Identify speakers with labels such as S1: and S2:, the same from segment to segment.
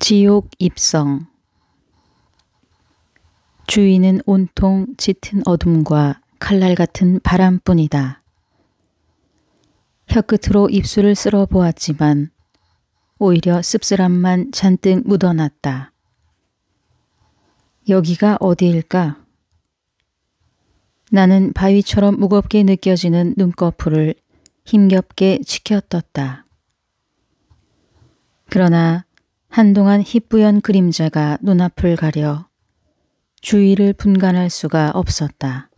S1: 지옥 입성. 주위는 온통 짙은 어둠과 칼날 같은 바람뿐이다. 혀끝으로 입술을 쓸어 보았지만 오히려 씁쓸함만 잔뜩 묻어났다. 여기가 어디일까? 나는 바위처럼 무겁게 느껴지는 눈꺼풀을 힘겹게 치켜떴다. 그러나 한동안 희뿌연 그림자가 눈앞을 가려 주위를 분간할 수가 없었다.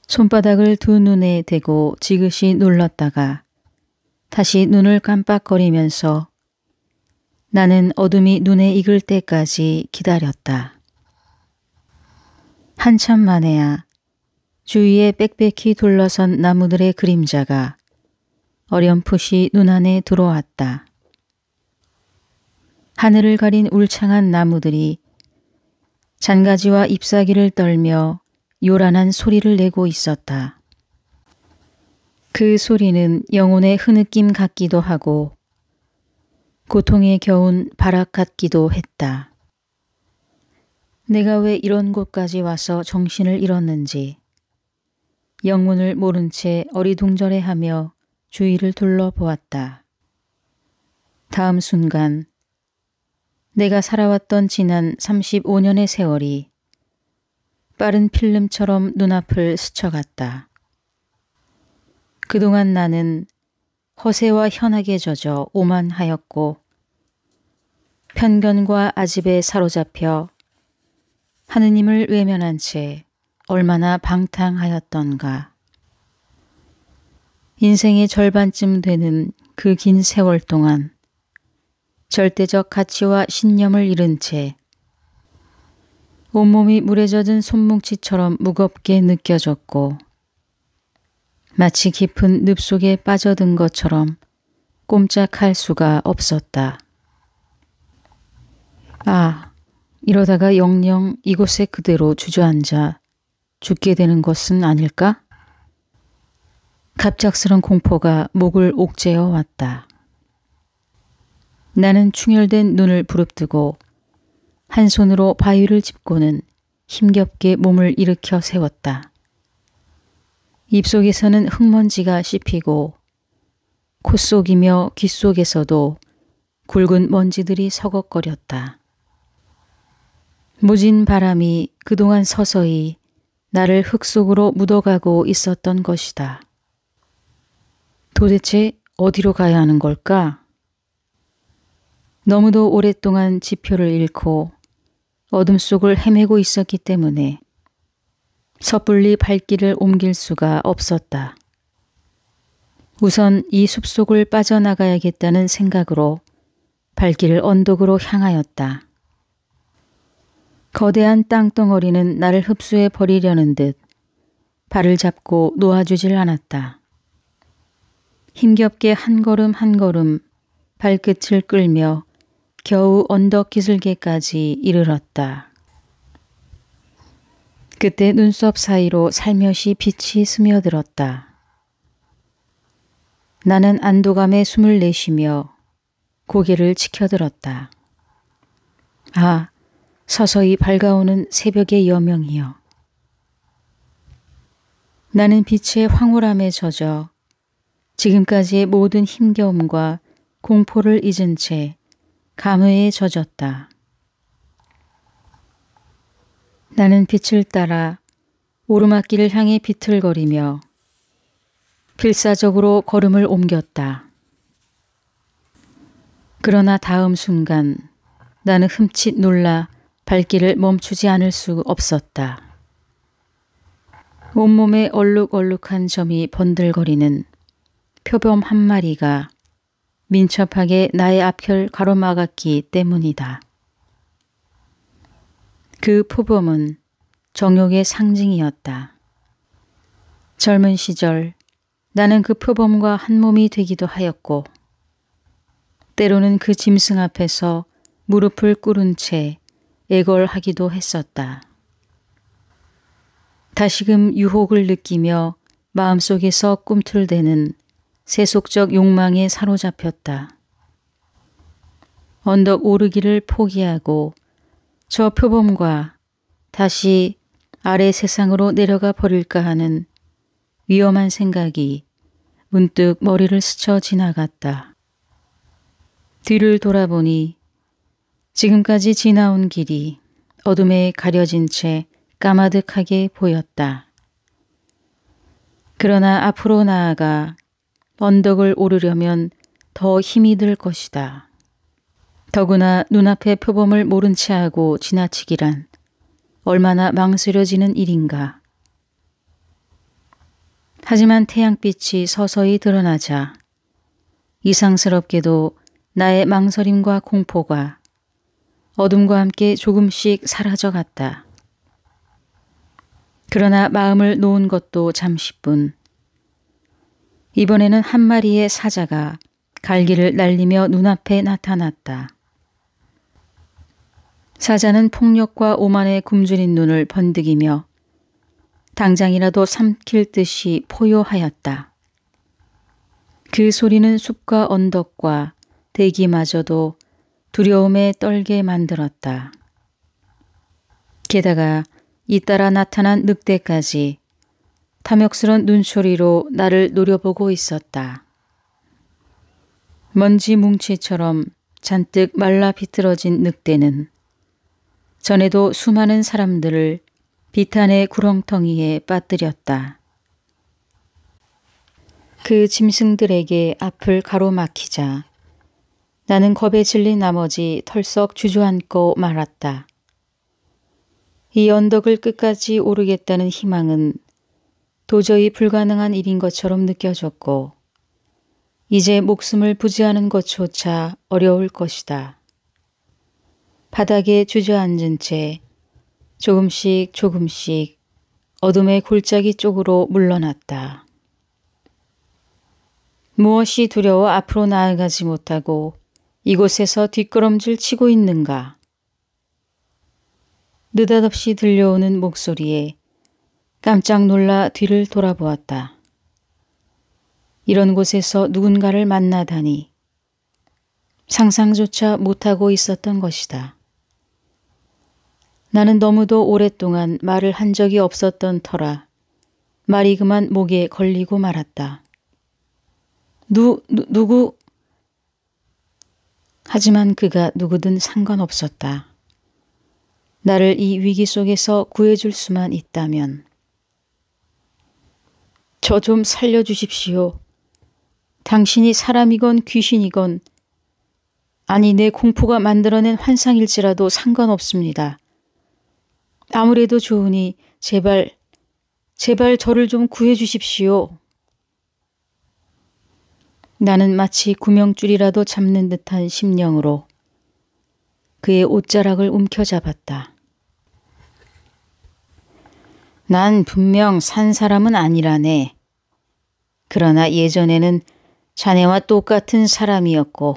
S1: 손바닥을 두 눈에 대고 지그시 눌렀다가 다시 눈을 깜빡거리면서 나는 어둠이 눈에 익을 때까지 기다렸다. 한참 만에야 주위에 빽빽히 둘러선 나무들의 그림자가 어렴풋이 눈안에 들어왔다. 하늘을 가린 울창한 나무들이 잔가지와 잎사귀를 떨며 요란한 소리를 내고 있었다. 그 소리는 영혼의 흐느낌 같기도 하고 고통에 겨운 발악 같기도 했다. 내가 왜 이런 곳까지 와서 정신을 잃었는지 영문을 모른 채 어리둥절해하며 주위를 둘러보았다. 다음 순간 내가 살아왔던 지난 35년의 세월이 빠른 필름처럼 눈앞을 스쳐갔다. 그동안 나는 허세와 현악에 젖어 오만하였고 편견과 아집에 사로잡혀 하느님을 외면한 채 얼마나 방탕하였던가. 인생의 절반쯤 되는 그 긴 세월 동안 절대적 가치와 신념을 잃은 채 온몸이 물에 젖은 손뭉치처럼 무겁게 느껴졌고 마치 깊은 늪 속에 빠져든 것처럼 꼼짝할 수가 없었다. 아, 이러다가 영영 이곳에 그대로 주저앉아 죽게 되는 것은 아닐까? 갑작스런 공포가 목을 옥죄어 왔다. 나는 충혈된 눈을 부릅뜨고 한 손으로 바위를 짚고는 힘겹게 몸을 일으켜 세웠다. 입속에서는 흙먼지가 씹히고 콧속이며 귓속에서도 굵은 먼지들이 서걱거렸다. 무진 바람이 그동안 서서히 나를 흙 속으로 묻어가고 있었던 것이다. 도대체 어디로 가야 하는 걸까? 너무도 오랫동안 지표를 잃고 어둠 속을 헤매고 있었기 때문에 섣불리 발길을 옮길 수가 없었다. 우선 이 숲속을 빠져나가야겠다는 생각으로 발길을 언덕으로 향하였다. 거대한 땅덩어리는 나를 흡수해 버리려는 듯 발을 잡고 놓아주질 않았다. 힘겹게 한 걸음 한 걸음 발끝을 끌며 겨우 언덕 기슭에까지 이르렀다. 그때 눈썹 사이로 살며시 빛이 스며들었다. 나는 안도감에 숨을 내쉬며 고개를 치켜들었다. 아, 서서히 밝아오는 새벽의 여명이여. 나는 빛의 황홀함에 젖어 지금까지의 모든 힘겨움과 공포를 잊은 채 감회에 젖었다. 나는 빛을 따라 오르막길을 향해 비틀거리며 필사적으로 걸음을 옮겼다. 그러나 다음 순간 나는 흠칫 놀라 발길을 멈추지 않을 수 없었다. 온몸에 얼룩얼룩한 점이 번들거리는 표범 한 마리가 민첩하게 나의 앞을 가로막았기 때문이다. 그 표범은 정욕의 상징이었다. 젊은 시절 나는 그 표범과 한 몸이 되기도 하였고 때로는 그 짐승 앞에서 무릎을 꿇은 채 애걸하기도 했었다. 다시금 유혹을 느끼며 마음속에서 꿈틀대는 세속적 욕망에 사로잡혔다. 언덕 오르기를 포기하고 저 표범과 다시 아래 세상으로 내려가 버릴까 하는 위험한 생각이 문득 머리를 스쳐 지나갔다. 뒤를 돌아보니 지금까지 지나온 길이 어둠에 가려진 채 까마득하게 보였다. 그러나 앞으로 나아가 언덕을 오르려면 더 힘이 들 것이다. 더구나 눈앞의 표범을 모른 채 하고 지나치기란 얼마나 망설여지는 일인가. 하지만 태양빛이 서서히 드러나자 이상스럽게도 나의 망설임과 공포가 어둠과 함께 조금씩 사라져갔다. 그러나 마음을 놓은 것도 잠시뿐. 이번에는 한 마리의 사자가 갈기를 날리며 눈앞에 나타났다. 사자는 폭력과 오만에 굶주린 눈을 번득이며 당장이라도 삼킬 듯이 포효하였다. 그 소리는 숲과 언덕과 대기마저도 두려움에 떨게 만들었다. 게다가 잇따라 나타난 늑대까지 탐욕스런 눈초리로 나를 노려보고 있었다. 먼지 뭉치처럼 잔뜩 말라 비틀어진 늑대는 전에도 수많은 사람들을 비탄의 구렁텅이에 빠뜨렸다. 그 짐승들에게 앞을 가로막히자 나는 겁에 질린 나머지 털썩 주저앉고 말았다. 이 언덕을 끝까지 오르겠다는 희망은 도저히 불가능한 일인 것처럼 느껴졌고 이제 목숨을 부지하는 것조차 어려울 것이다. 바닥에 주저앉은 채 조금씩 어둠의 골짜기 쪽으로 물러났다. 무엇이 두려워 앞으로 나아가지 못하고 이곳에서 뒷걸음질 치고 있는가? 느닷없이 들려오는 목소리에 깜짝 놀라 뒤를 돌아보았다. 이런 곳에서 누군가를 만나다니 상상조차 못하고 있었던 것이다. 나는 너무도 오랫동안 말을 한 적이 없었던 터라 말이 그만 목에 걸리고 말았다. 누구? 하지만 그가 누구든 상관없었다. 나를 이 위기 속에서 구해줄 수만 있다면. 저 좀 살려주십시오. 당신이 사람이건 귀신이건 아니 내 공포가 만들어낸 환상일지라도 상관없습니다. 아무래도 좋으니 제발 저를 좀 구해주십시오. 나는 마치 구명줄이라도 잡는 듯한 심령으로 그의 옷자락을 움켜잡았다. 난 분명 산 사람은 아니라네. 그러나 예전에는 자네와 똑같은 사람이었고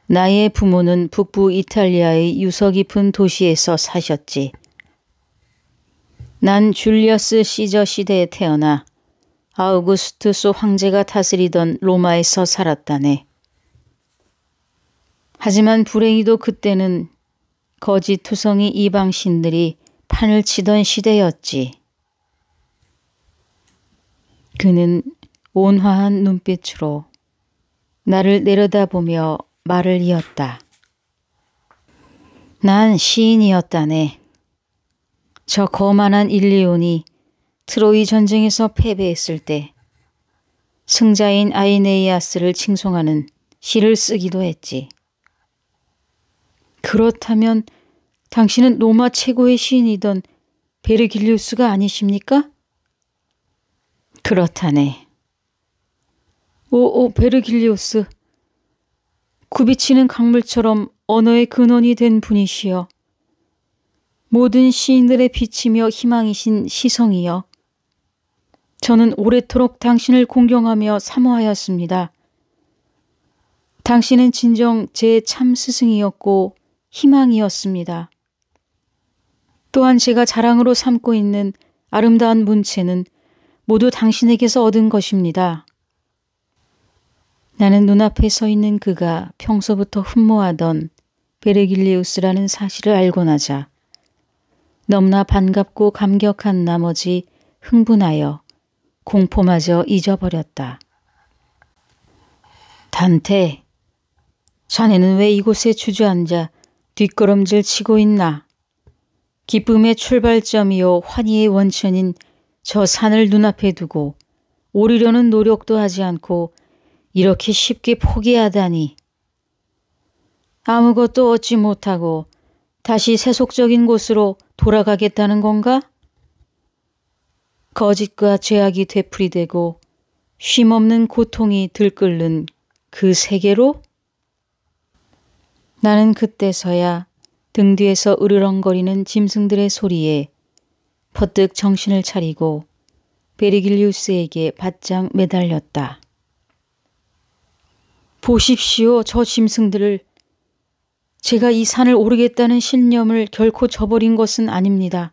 S1: 나의 부모는 북부 이탈리아의 유서 깊은 도시에서 사셨지. 난 줄리어스 시저 시대에 태어나 아우구스투스 황제가 다스리던 로마에서 살았다네. 하지만 불행히도 그때는 거짓 투성이 이방신들이 판을 치던 시대였지. 그는 온화한 눈빛으로 나를 내려다보며 말을 이었다. 난 시인이었다네. 저 거만한 일리온이 트로이 전쟁에서 패배했을 때 승자인 아이네이아스를 칭송하는 시를 쓰기도 했지. 그렇다면 당신은 로마 최고의 시인이던 베르길리우스가 아니십니까? 그렇다네. 오 베르길리우스. 굽이치는 강물처럼 언어의 근원이 된 분이시여. 모든 시인들의 빛이며 희망이신 시성이여. 저는 오래도록 당신을 공경하며 사모하였습니다. 당신은 진정 제 참 스승이었고 희망이었습니다. 또한 제가 자랑으로 삼고 있는 아름다운 문체는 모두 당신에게서 얻은 것입니다. 나는 눈앞에 서 있는 그가 평소부터 흠모하던 베르길리우스라는 사실을 알고 나자 너무나 반갑고 감격한 나머지 흥분하여 공포마저 잊어버렸다. 단테, 자네는 왜 이곳에 주저앉아 뒷걸음질 치고 있나? 기쁨의 출발점이요 환희의 원천인 저 산을 눈앞에 두고 오르려는 노력도 하지 않고 이렇게 쉽게 포기하다니. 아무것도 얻지 못하고 다시 세속적인 곳으로 돌아가겠다는 건가? 거짓과 죄악이 되풀이되고 쉼없는 고통이 들끓는 그 세계로? 나는 그때서야 등 뒤에서 으르렁거리는 짐승들의 소리에 퍼뜩 정신을 차리고 베르길리우스에게 바짝 매달렸다. 보십시오, 저 짐승들을. 제가 이 산을 오르겠다는 신념을 결코 저버린 것은 아닙니다.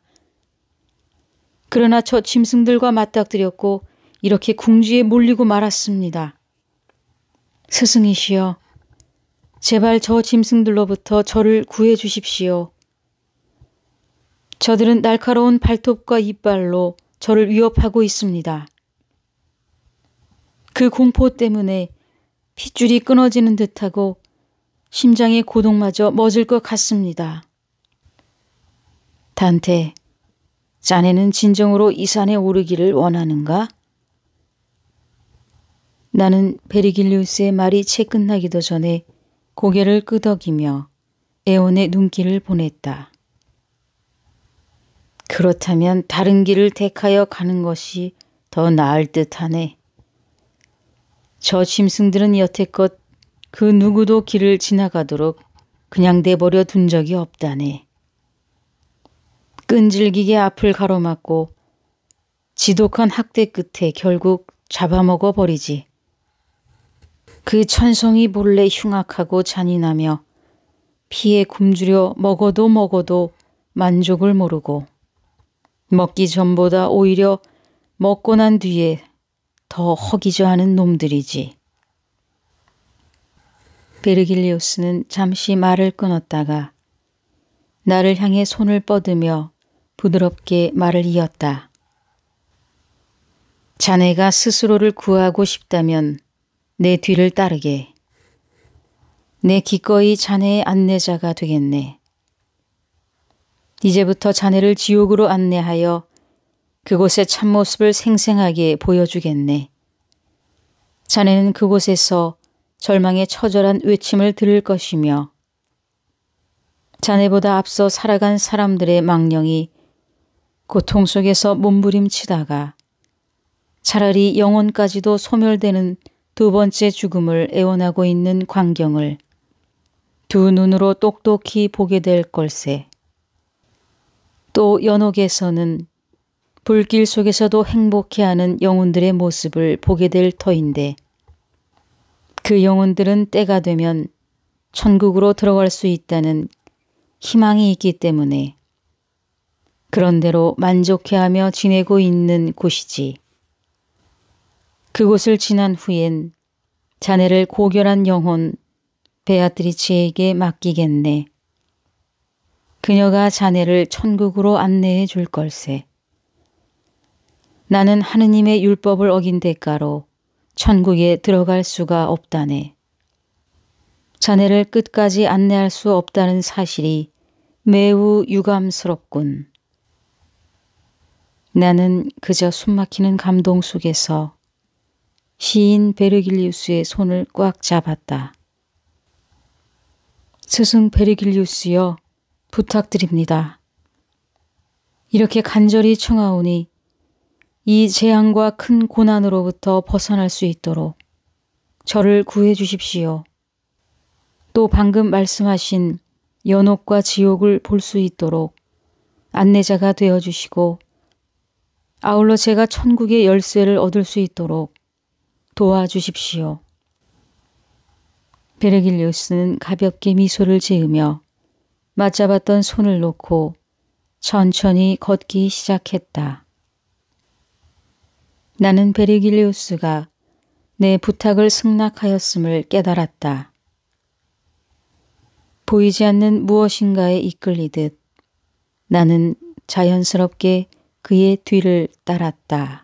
S1: 그러나 저 짐승들과 맞닥뜨렸고 이렇게 궁지에 몰리고 말았습니다. 스승이시여, 제발 저 짐승들로부터 저를 구해 주십시오. 저들은 날카로운 발톱과 이빨로 저를 위협하고 있습니다. 그 공포 때문에 핏줄이 끊어지는 듯하고 심장의 고동마저 멎을 것 같습니다. 단테, 자네는 진정으로 이 산에 오르기를 원하는가? 나는 베르길리우스의 말이 채 끝나기도 전에 고개를 끄덕이며 애원의 눈길을 보냈다. 그렇다면 다른 길을 택하여 가는 것이 더 나을 듯하네. 저 짐승들은 여태껏 그 누구도 길을 지나가도록 그냥 내버려 둔 적이 없다네. 끈질기게 앞을 가로막고 지독한 학대 끝에 결국 잡아먹어 버리지. 그 천성이 본래 흉악하고 잔인하며 피에 굶주려 먹어도 만족을 모르고 먹기 전보다 오히려 먹고 난 뒤에 더 허기져하는 놈들이지. 베르길리우스는 잠시 말을 끊었다가 나를 향해 손을 뻗으며 부드럽게 말을 이었다. 자네가 스스로를 구하고 싶다면 내 뒤를 따르게. 내 기꺼이 자네의 안내자가 되겠네. 이제부터 자네를 지옥으로 안내하여 그곳의 참모습을 생생하게 보여주겠네. 자네는 그곳에서 절망의 처절한 외침을 들을 것이며 자네보다 앞서 살아간 사람들의 망령이 고통 속에서 몸부림치다가 차라리 영혼까지도 소멸되는 두 번째 죽음을 애원하고 있는 광경을 두 눈으로 똑똑히 보게 될 걸세. 또 연옥에서는 불길 속에서도 행복해하는 영혼들의 모습을 보게 될 터인데 그 영혼들은 때가 되면 천국으로 들어갈 수 있다는 희망이 있기 때문에 그런대로 만족해하며 지내고 있는 곳이지. 그곳을 지난 후엔 자네를 고결한 영혼 베아트리치에게 맡기겠네. 그녀가 자네를 천국으로 안내해 줄 걸세. 나는 하느님의 율법을 어긴 대가로 천국에 들어갈 수가 없다네. 자네를 끝까지 안내할 수 없다는 사실이 매우 유감스럽군. 나는 그저 숨막히는 감동 속에서 시인 베르길리우스의 손을 꽉 잡았다. 스승 베르길리우스여, 부탁드립니다. 이렇게 간절히 청하오니 이 재앙과 큰 고난으로부터 벗어날 수 있도록 저를 구해 주십시오. 또 방금 말씀하신 연옥과 지옥을 볼 수 있도록 안내자가 되어 주시고 아울러 제가 천국의 열쇠를 얻을 수 있도록 도와주십시오. 베르길리우스는 가볍게 미소를 지으며 맞잡았던 손을 놓고 천천히 걷기 시작했다. 나는 베르길리우스가 내 부탁을 승낙하였음을 깨달았다. 보이지 않는 무엇인가에 이끌리듯 나는 자연스럽게 그의 뒤를 따랐다.